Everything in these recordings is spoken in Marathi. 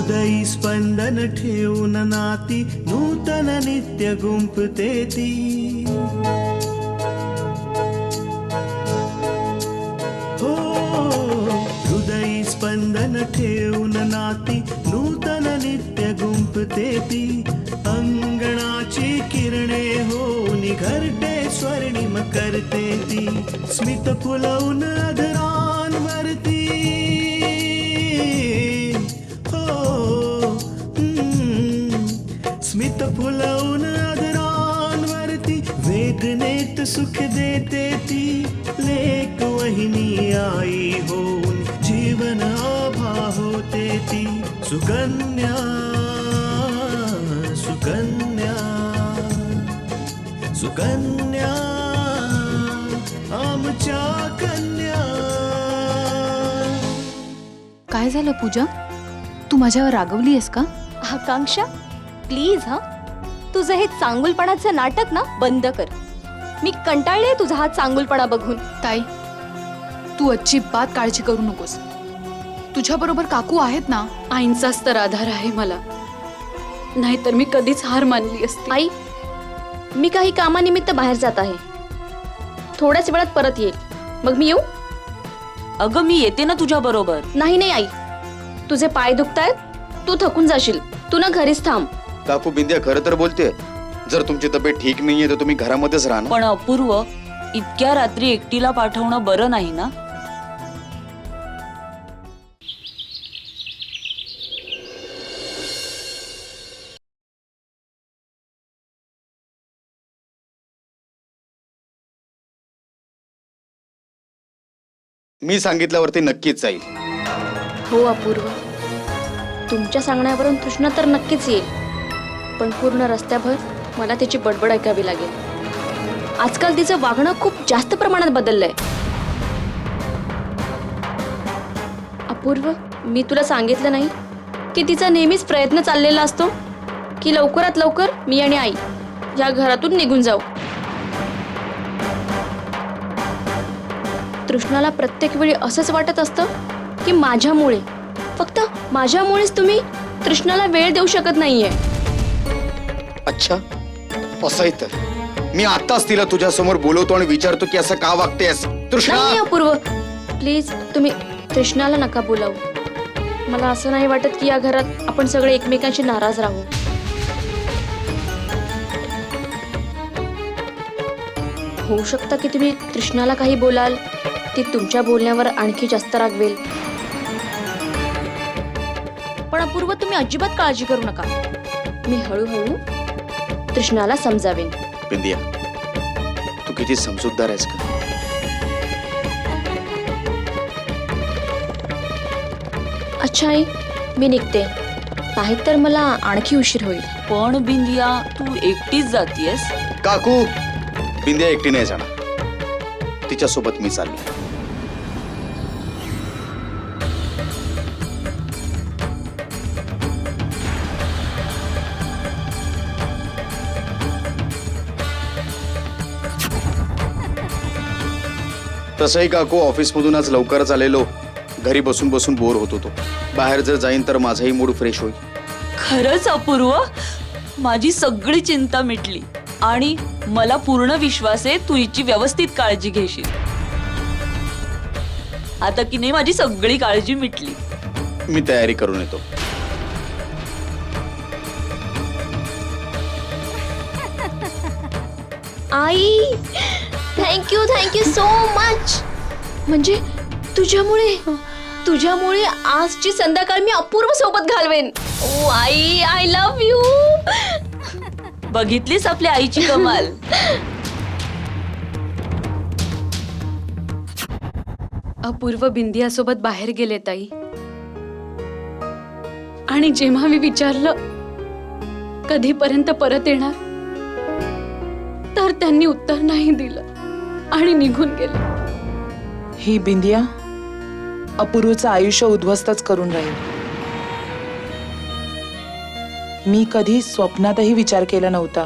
हृदयी स्पंदन ठेवून नाती नूतन नित्य गुंफते ती. हो हृदयी स्पंदन ठेवून नाती नूतन नित्य गुंफते ती. अंगणाची किरणे होऊन घरटे स्वर्णिम करते ती. स्मित फुलवून अधरांवरती स्मित फुलवून अधरांवरती वेदनेत सुख देते ती. लेक वहिनी आई होऊन जीवन आभा होते ती. सुकन्या सुकन्या सुकन्या आमच्या कन्या. काय झालं पूजा, तू माझ्यावर रागवली आहेस का? आकांक्षा प्लीज हा, तुझं हे चांगुलपणाचं नाटक ना बंद कर. मी कंटाळले तुझा हा चांगुलपणा बघून. ताई, तू अजिबात काळजी करू नकोस. तुझ्या बरोबर काकू आहेत ना. आईंचाच तर आधार आहे मला, नाहीतर मी कधीच हार मानली असती. आई, मी काही कामानिमित्त बाहेर जात आहे. थोड्याच वेळात परत येईल. मग मी येऊ? अगं मी येते ना तुझ्या बरोबर. नाही नाही आई, तुझे पाय दुखतायत, तू थकून जाशील. तू ना घरीच थांब. काकू बिंद्या खरं तर बोलते. जर तुमची तब्येत ठीक नाहीये तर तुम्ही घरामध्येच राहा ना. पण अपूर्व, इतक्या रात्री एकटीला पाठवणं बरं नाही ना. मी सांगितल्यावरती नक्कीच जाईल. हो अपूर्व, तुमच्या सांगण्यावरून तृष्णा तर नक्कीच येईल, पण पूर्ण रस्त्याभर मला त्याची बडबड ऐकावी लागेल. आजकाल तिचं वागणं खूप जास्त प्रमाणात बदललंय. अपूर्व, मी तुला सांगितलं नाही की तिचा नेहमीच प्रयत्न चाललेला असतो की लवकरात लवकर मी आणि आई या घरातून निघून जाऊ. तृष्णाला प्रत्येक वेळी असंच वाटत असतं की माझ्यामुळे, फक्त माझ्यामुळेच तुम्ही तृष्णाला वेळ देऊ शकत नाहीये. अच्छा, असं तर मी आताच तिला तुझ्या समोर बोलवतो आणि विचारतो की असं का वागतेस. तृष्णा, नाही अपूर्व, प्लीज तुम्ही तृष्णाला नका बोलावू. मला असं नाही वाटत की या घरात आपण सगळे एकमेकांशी नाराज राहू. होऊ शकतं की तुम्ही तृष्णाला काही बोलाल, ती तुमच्या बोलण्यावर आणखी जास्त रागवेल. पण अपूर्व, तुम्ही अजिबात काळजी करू नका. मी हळूहळू तृष्णाला समजावेन. बिंदिया, तू किती समजूतदार आहेस का. अच्छा आई, मी निघते, नाहीतर मला आणखी उशीर होईल. पण बिंदिया, तू एकटीच जातीयस. काकू, बिंदिया एकटी नाही जाणार, तिच्यासोबत मी चालले. तसंही काकू, ऑफिस मधून आज लवकरच आलेलो. घरी बसून बसून बोर होत होतो. बाहेर जर जाईन तर माझाही मूड फ्रेश होईल. खरंच अपूर्व, माझी सगळी चिंता मिटली आणि मला पूर्ण विश्वास आहे तू हिची व्यवस्थित काळजी घेशील. आता की नाही माझी सगळी काळजी मिटली. मी तयारी करून येतो. आई, थँक्यू सो मच. म्हणजे तुझ्यामुळे आजची संध्याकाळ मी अपूर्व सोबत घालवेन. ओ आई, आय लव्ह यू. बघितलीस आपल्या आईची कमाल. अपूर्व बिंदियासोबत बाहेर गेले ताई, आणि जेव्हा मी विचारलं कधीपर्यंत परत येणार, तर त्यांनी उत्तर नाही दिलं आणि निघून गेले. ही बिंदिया अपूर्वचं आयुष्य उद्ध्वस्तच करून राहील. मी कधी स्वप्नातही विचार केला नव्हता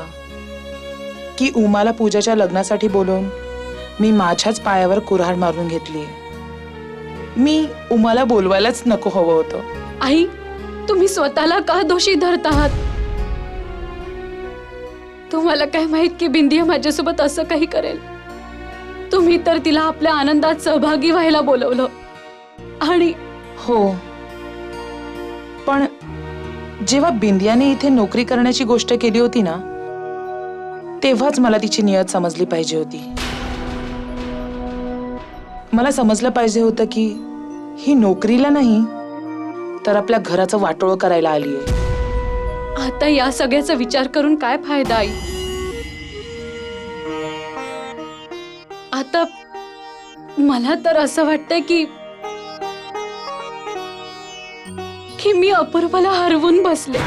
की उमाला पूजाच्या लग्नासाठी बोलवून मी माझ्याच पायावर कुऱ्हाड मारून घेतली. मी उमाला बोलवायलाच नको हवं होतं. आई, तुम्ही स्वतःला का दोषी धरत आहात? तुम्हाला काय माहित की बिंदिया माझ्यासोबत असं काही करेल? तुम्ही तर तिला आपल्या आनंदात सहभागी व्हायला बोलवलं आणि हो, पण जेव्हा बिंदियाने इथे नोकरी करण्याची गोष्ट केली होती ना, तेव्हाच मला तिची नियत समजली पाहिजे होती. मला समजलं पाहिजे होतं की ही नोकरीला नाही तर आपल्या घराचं वाटोळं करायला आलीये. आता या सगळ्याचा विचार करून काय फायदा आई? आता मला तर असं वाटतंय की मी अपूर्वाला हरवून बसले.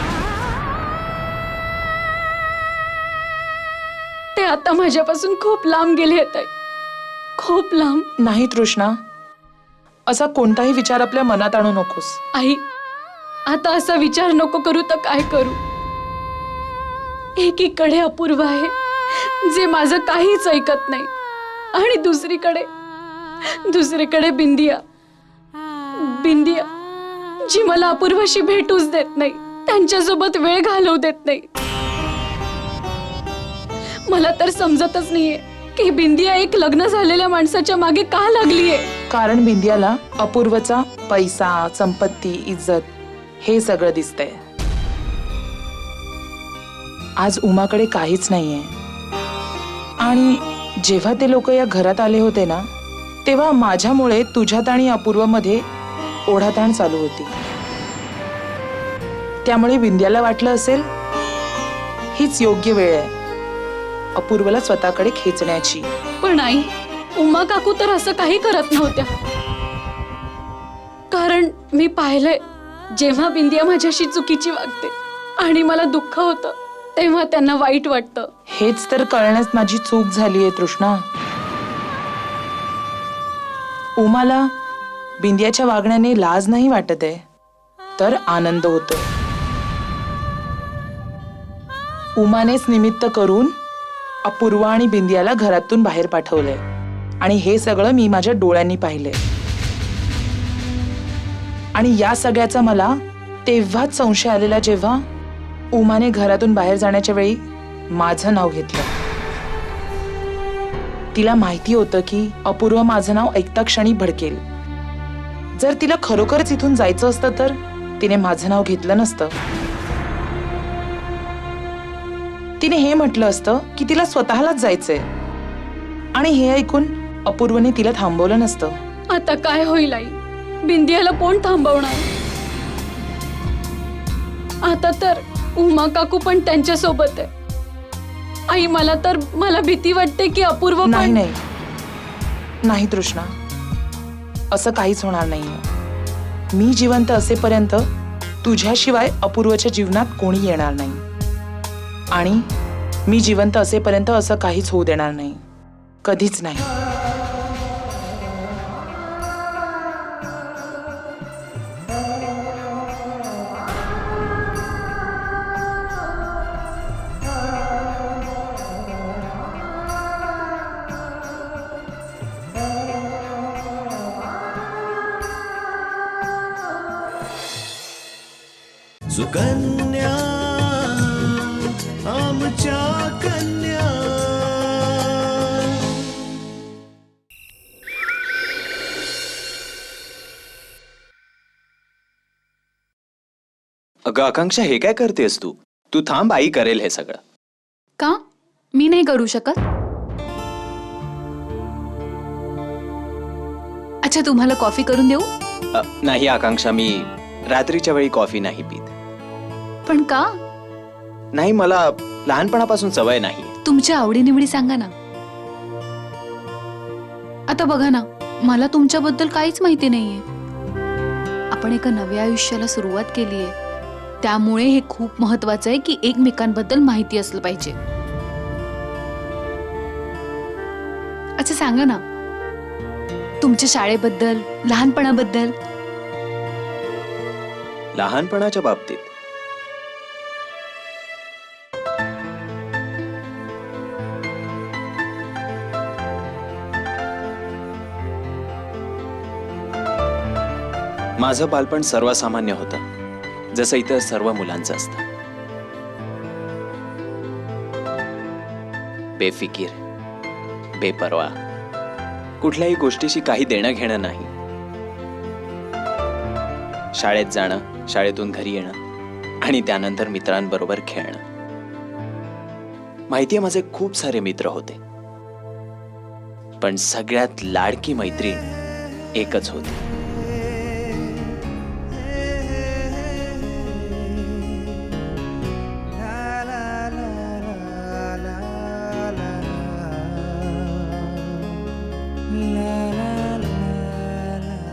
ते आता माझ्यापासून खूप लांब गेले आहेत आई. खूप लांब. नाही तृष्णा, असा कोणताही विचार आपल्या मनात आणू नकोस. आई, आता असा विचार नको करू तर काय करू? एकीकडे अपूर्व आहे जे माझं काहीच ऐकत नाही आणि दुसरीकडे बिंदिया जी मला अपूर्वाशी भेटूच देत नाही, त्यांच्यासोबत वेळ घालवू देत नाही. मला तर समजतच नाहीये की बिंदिया एक लग्न झालेल्या माणसाच्या मागे का लागलीये. कारण बिंदियाला अपूर्वचा पैसा, संपत्ती, इज्जत हे सगळं दिसतंय. आज उमाकडे काहीच नाहीये. आणि जेव्हा ते लोक या घरात आले होते ना, तेव्हा माझ्यामुळे तुझ्यात आणि अपूर्वमध्ये ओढाताण चालू होती. त्यामुळे बिंदियाला वाटलं असेल हीच योग्य वेळ आहे अपूर्वला स्वतःकडे खेचण्याची. पण आई, उमा काकू तर असं काही करत नव्हत्या. कारण मी पाहिलंय, जेव्हा बिंदिया माझ्याशी चुकीची वागते आणि मला दुःख होतं तेव्हा त्यांना वाईट वाटतं. हेच तर कळण्यास माझी चूक झालीये तृष्णा. उमाला बिंदियाच्या वागण्याने लाज नाही वाटत आहे, तर आनंद होतो. उमानेच निमित्त करून अपूर्वा आणि बिंदियाला घरातून बाहेर पाठवलंय आणि हे सगळं मी माझ्या डोळ्यांनी पाहिलंय. आणि या सगळ्याचा मला तेव्हाच संशय आलेला जेव्हा उमाने घरातून बाहेर जाण्याच्या वेळी माझं नाव घेतलं. तिला माहिती होतं की अपूर्व माझं नाव ऐकता क्षणी भडकेल. जर तिला खरोखरच इथून जायचं असतं तर तिने माझं नाव घेतलं नसतं. तिने हे म्हटलं असतं की तिला स्वतःलाच जायचंय आणि हे ऐकून अपूर्वने तिला थांबवलं नसतं. आता काय होईल आई? बिंदियाला कोण थांबवणार? आता तर उमा काकू पण त्यांच्या सोबत आहे. आई, मला भीती वाटते की अपूर्व पण... नाही तृष्णा, असं काहीच होणार नाहीये. मी जिवंत असेपर्यंत तुझ्याशिवाय अपूर्वच्या जीवनात कोणी येणार नाही आणि मी जिवंत असेपर्यंत असं काहीच होऊ देणार नाही. कधीच नाही. सुकन्या आमच्या कन्या. अगं आकांक्षा, हे काय करतेस तू? तू थांब, आई करेल हे सगळं. का? मी नाही करू शकत? अच्छा, तुम्हाला कॉफी करून देऊ? नाही आकांक्षा, मी रात्रीच्या वेळी कॉफी नाही पीत. पण का? नाही, मला लहानपणापासून सवय नाही. तुमच्या आवडीनिवडी सांगा ना. आता बघा ना, मला तुमच्याबद्दल काहीच माहिती नाहीये. आपण एका नव्या आयुष्याला सुरुवात केलीये, त्यामुळे हे खूप महत्वाचं आहे की एकमेकांबद्दल माहिती असलं पाहिजे. अच्छा सांगा ना, तुमच्या शाळेबद्दल, लहानपणाबद्दल. लहानपणाच्या बाबतीत माझं बालपण सर्वसामान्य होतं. जसं इतर सर्व मुलांचं असतं. बेफिकीर, बेपरवा, कुठल्याही गोष्टीशी काही देणं घेणं नाही. शाळेत जाणं, शाळेतून घरी येणं आणि त्यानंतर मित्रांबरोबर खेळणं. माहितीये माझे खूप सारे मित्र होते, पण सगळ्यात लाडकी मैत्रीण एकच होती.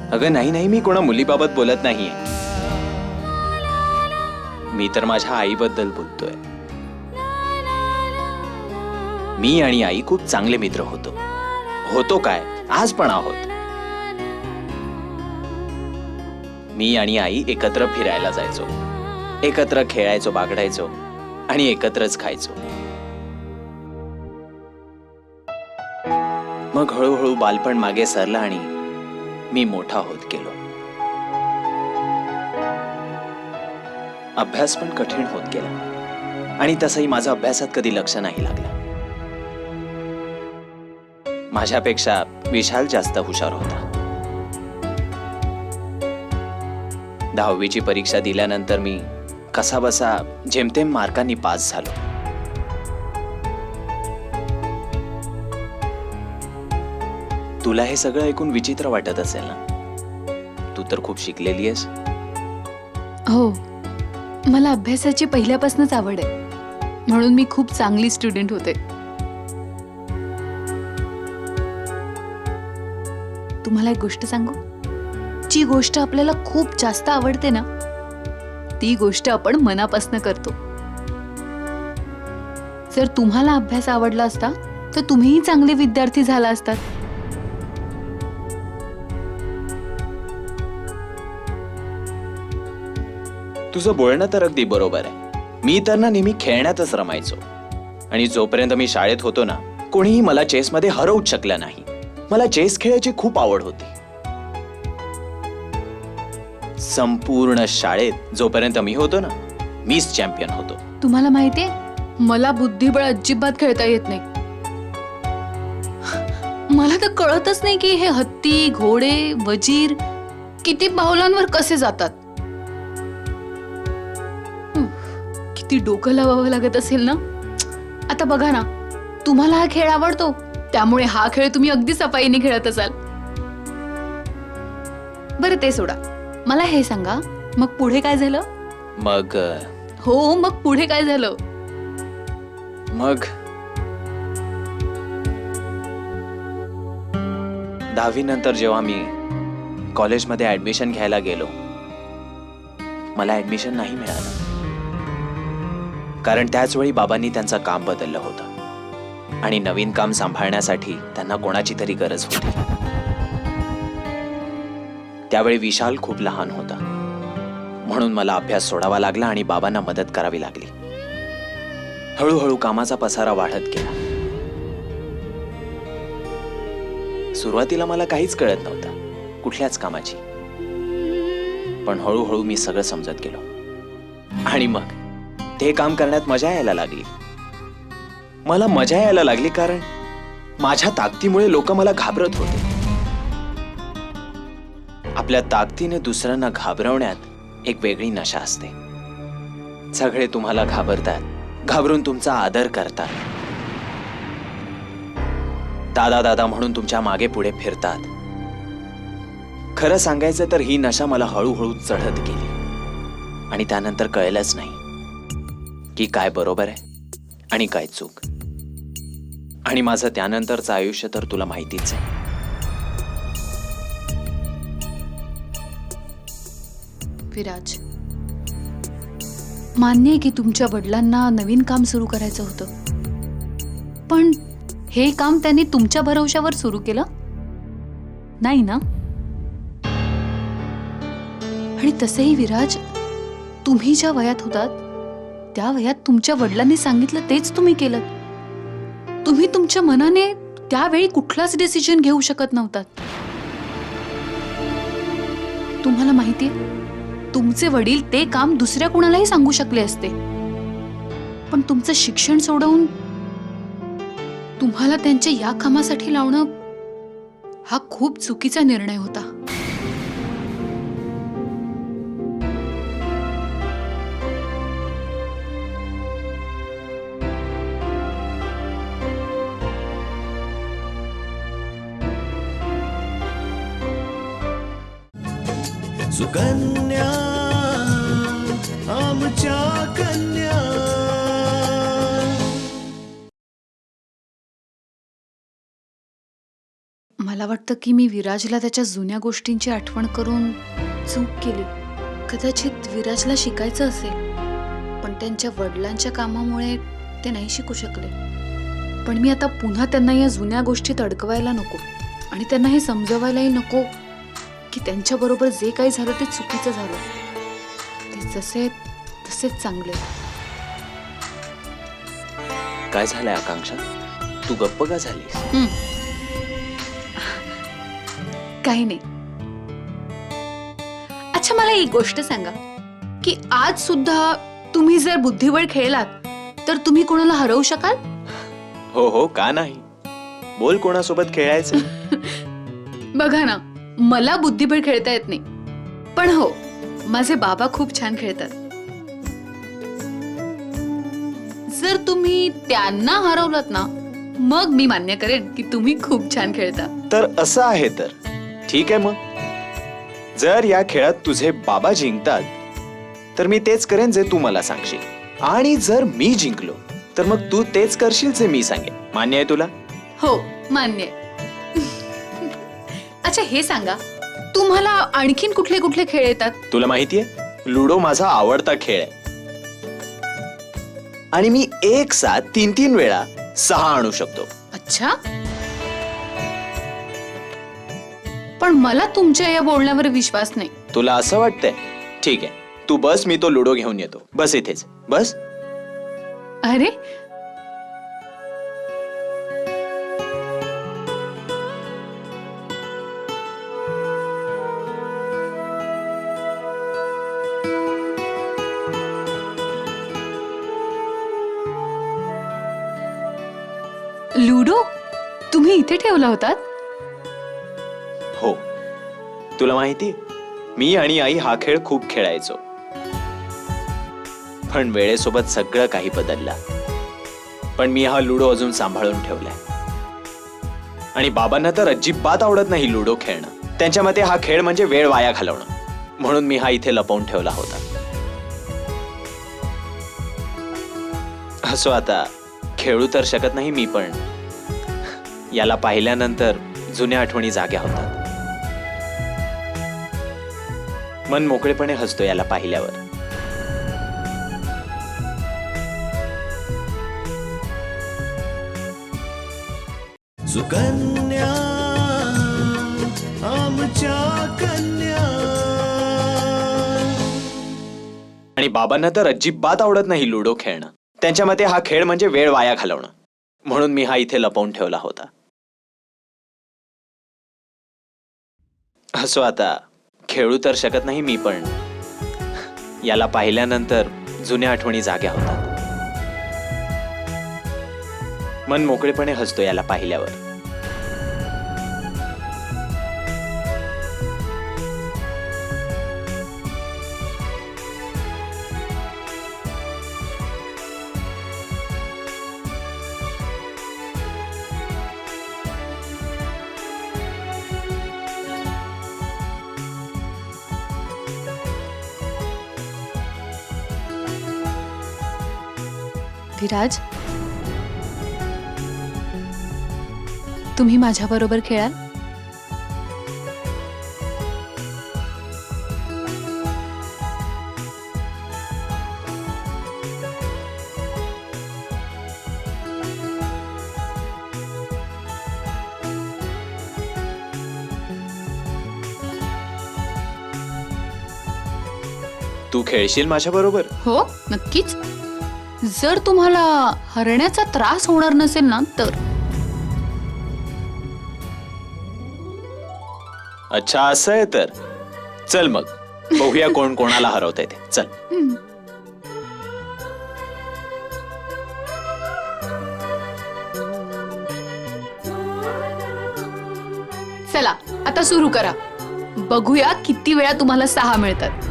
अगं नाही, मी कोणा मुलीबाबत बोलत नाहीये. मी तर माझ्या आईबद्दल बोलतोय. मी आणि आई खूप चांगले मित्र होतो काय, आज पण आहोत. मी आणि आई एकत्र फिरायला जायचो, एकत्र खेळायचो, बागडायचो आणि एकत्रच खायचो. मग हळूहळू बालपण मागे सरलं आणि मी मोठा होत गेलो. अभ्यास पण कठीण होत गेला आणि तसंही माझं अभ्यासात कधी लक्ष नाही लागलं. माझ्यापेक्षा विशाल जास्त हुशार होता. 10वीची परीक्षा दिल्यानंतर मी कसाबसा जेमतेम मार्कांनी पास झालो. तुला हे सगळं ऐकून विचित्र वाटत असेल ना? तू तर खूप शिकलेली आहेस. हो, मला अभ्यासाची पहिल्यापासूनच आवड आहे, म्हणून मी खूप चांगली स्टुडंट होते. तुम्हाला एक गोष्ट सांगू? जी गोष्ट आपल्याला खूप जास्त आवडते ना, ती गोष्ट आपण मनापासून करतो. जर तुम्हाला अभ्यास आवडला असता तर तुम्हीही चांगले विद्यार्थी झाला असतात. तुझं बोलणं तर अगदी बरोबर आहे. मी तर ना नेहमी खेळण्यातच रमायचो आणि जोपर्यंत मी शाळेत होतो ना, कोणीही मला चेसमध्ये हरवूच शकलं नाही. मला चेस खेळायची खूप आवड होती. संपूर्ण शाळेत जोपर्यंत मी होतो ना, मीच चॅम्पियन होतो. तुम्हाला माहितीये, मला बुद्धिबळ अजिबात खेळता येत नाही. मला तर कळतच नाही की हे हत्ती, घोडे, वजीर किती पावलांवर कसे जातात. किती डोकं लावावं लागत असेल ना. आता बघा ना, तुम्हाला हा खेळ आवडतो, त्यामुळे हा खेळ तुम्ही अगदी सफाईने खेळत असाल. बरं ते सोडा, मला हे सांगा, मग पुढे काय झालं? मग हो, मग पुढे काय झालं? मग 10वी नंतर जेव्हा मी कॉलेजमध्ये ऍडमिशन घ्यायला गेलो, मला ऍडमिशन नाही मिळालं. कारण त्याच वेळी बाबांनी त्यांचं काम बदललं होतं आणि नवीन काम सांभाळण्यासाठी त्यांना कोणाची तरी गरज होती. त्यावेळी विशाल खूप लहान होता, म्हणून मला अभ्यास सोडावा लागला आणि बाबांना मदत करावी लागली. हळूहळू कामाचा पसारा वाढत गेला. सुरुवातीला मला काहीच कळत नव्हतं, कुठल्याच कामाची. पण हळूहळू मी सगळं समजत गेलो आणि मग ते काम करण्यात मजा यायला लागली. मला मजा यायला लागली कारण माझ्या ताकदीमुळे लोक मला घाबरत होते. आपल्या ताकदीने दुसऱ्यांना घाबरवण्यात एक वेगळी नशा असते. सगळे तुम्हाला घाबरतात, घाबरून तुमचा आदर करतात, दादा दादा म्हणून तुमच्या मागे पुढे फिरतात. खरं सांगायचं तर ही नशा मला हळूहळू चढत गेली आणि त्यानंतर कळलंच नाही की काय बरोबर आहे आणि काय चूक. आणि माझं त्यानंतरचं आयुष्य तर तुला माहितीच आहे. विराज, मान्य आहे की तुमच्या वडिलांना नवीन काम सुरू करायचं होतं, पण हे काम त्यांनी तुमच्या भरवशावर सुरू केलं नाही ना? आणि तसेही विराज, तुम्ही ज्या वयात होतात त्या वयात तुमच्या वडिलांनी सांगितलं तेच तुम्ही केलं. तुम्ही तुमच्या मनाने त्यावेळी कुठलाच डिसिजन घेऊ शकत नव्हतात. तुम्हाला माहितीये, तुमचे वडील ते काम दुसऱ्या कोणालाही सांगू शकले असते, पण तुमचं शिक्षण सोडवून तुम्हाला त्यांच्या या कामासाठी लावणं हा खूप चुकीचा निर्णय होता. सुकन्या आमच्या कन्या. मला वाटतं की मी विराजला त्याच्या जुन्या गोष्टींची आठवण करून चूक केली. कदाचित विराजला शिकायचं असेल, पण त्यांच्या वडिलांच्या कामामुळे ते नाही शिकू शकले. पण मी आता पुन्हा त्यांना या जुन्या गोष्टीत अडकवायला नको आणि त्यांना हे समजवायलाही नको की त्यांच्याबरोबर जे काही झालं ते चुकीचं झालं. ते जसे तसेच चांगले. काय झालंय आकांक्षा? तू गप्प का झालीस? काही नाही. अच्छा, मला एक गोष्ट सांगा की आज सुद्धा तुम्ही जर बुद्धिबळ खेळलात तर तुम्ही कोणाला हरवू शकाल? हो हो, का नाही. बोल, कोणासोबत खेळायचं? बघा ना, मला बुद्धिबळ खेळता येत नाही, पण हो, माझे बाबा खूप छान खेळतात. जर तुम्ही त्यांना हरवलात ना, मग मी मान्य करेन की तुम्ही खूप छान खेळता. तर असं आहे तर ठीक आहे. मग जर या खेळात तुझे बाबा जिंकतात तर मी तेच करेन जे तू मला सांगशील, आणि जर मी जिंकलो तर मग तू तेच करशील जे मी सांगेन. मान्य आहे तुला? हो, मान्य आहे. अच्छा, हे सांगा, तुम्हाला आणखीन कुठले कुठले खेळ येतात? तुला माहितीये, लुडो माझा आवडता खेळ आहे आणि मी एक साथ 3-3 वेळा 6 आणू शकतो. अच्छा, पण मला तुमच्या या बोलण्यावर विश्वास नाही. तुला असं वाटतंय? ठीक आहे, तू बस, मी तो लुडो घेऊन येतो. बस इथेच, बस. अरे, लुडो तुम्ही इथे ठेवला होतात? हो, तुला माहिती, मी आणि आई हा खेळ खूप खेळायचो, पण वेळेसोबत सगळं काही बदललं. पण मी हा लुडो अजून सांभाळून ठेवलाय. आणि बाबांना तर अजिबात आवडत नाही लुडो खेळणं. त्यांच्या मते हा खेळ म्हणजे वेळ वाया घालवणं, म्हणून मी हा इथे लपवून ठेवला होता. असो, आता खेळू तर शकत नाही मी, पण याला पाहिल्यानंतर जुन्या आठवणी जाग्या होतात. मन मोकळेपणे हसतो याला पाहिल्यावर. सुकन्या आमच्या कन्या. आणि बाबांना तर अजिबात आवडत नाही लुडो खेळणं. त्यांच्या मते हा खेळ म्हणजे वेळ वाया घालवणं, म्हणून मी हा इथे लपवून ठेवला होता. असो, आता खेळू तर शकत नाही मी, पण याला पाहिल्यानंतर जुन्या आठवणी जाग्या होतात. मन मोकळेपणे हसतो याला पाहिल्यावर. विराज, तुम्ही माझ्या बरोबर खेळाल? तू खेळशील माझ्या बरोबर? हो, नक्कीच. जर तुम्हाला हरण्याचा त्रास होणार नसेल ना तर. अच्छा, असं आहे तर चल मग बघूया कोण कोणाला हरवतंय ते. चल. चला आता सुरू करा. बघूया किती वेळा तुम्हाला 6 मिळतात.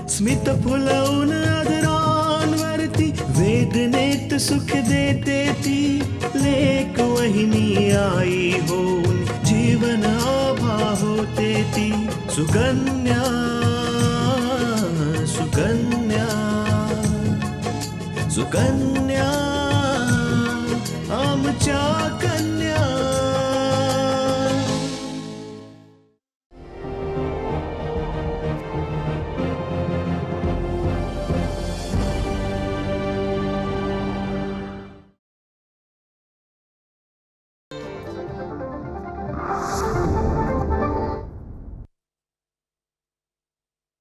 स्मित फुलवून आदरांवरती वेदनेत सुख देते ती लेक वहिनी आई होऊन जीवन आभा होते ती सुकन्या सुकन्या सुकन्या